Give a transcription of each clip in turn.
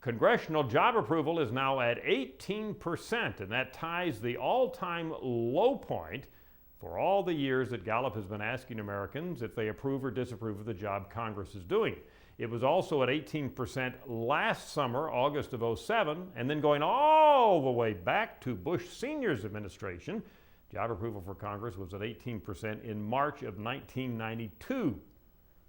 Congressional job approval is now at 18%, and that ties the all-time low point for all the years that Gallup has been asking Americans if they approve or disapprove of the job Congress is doing. It was also at 18% last summer, August of '07, and then going all the way back to Bush Sr.'s administration. Job approval for Congress was at 18% in March of 1992.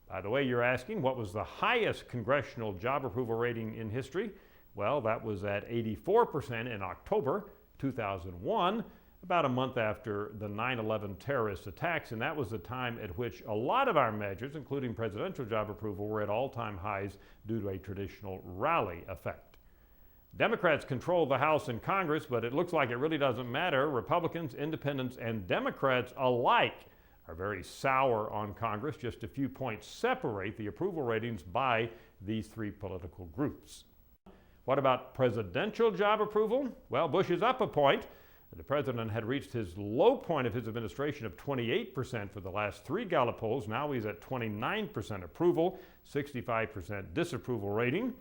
By the way, you're asking, what was the highest congressional job approval rating in history? Well, that was at 84% in October 2001, about a month after the 9/11 terrorist attacks, and that was the time at which a lot of our measures, including presidential job approval, were at all-time highs due to a traditional rally effect. Democrats control the House and Congress, but it looks like it really doesn't matter. Republicans, independents, and Democrats alike are very sour on Congress. Just a few points separate the approval ratings by these three political groups. What about presidential job approval? Well, Bush is up a point. The president had reached his low point of his administration of 28% for the last three Gallup polls. Now he's at 29% approval, 65% disapproval rating.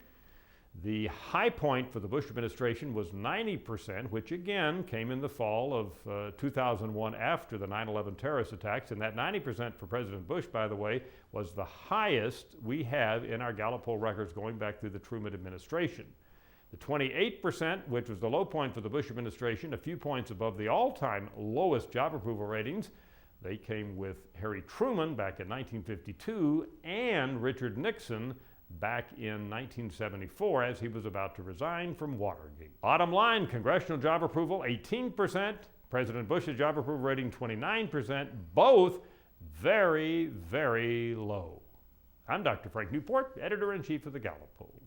The high point for the Bush administration was 90%, which again came in the fall of 2001 after the 9/11 terrorist attacks. And that 90% for President Bush, by the way, was the highest we have in our Gallup poll records going back through the Truman administration. The 28%, which was the low point for the Bush administration, a few points above the all-time lowest job approval ratings, they came with Harry Truman back in 1952 and Richard Nixon back in 1974 as he was about to resign from Watergate. Bottom line, congressional job approval 18%, President Bush's job approval rating 29%, both very, very low. I'm Dr. Frank Newport, editor-in-chief of the Gallup poll.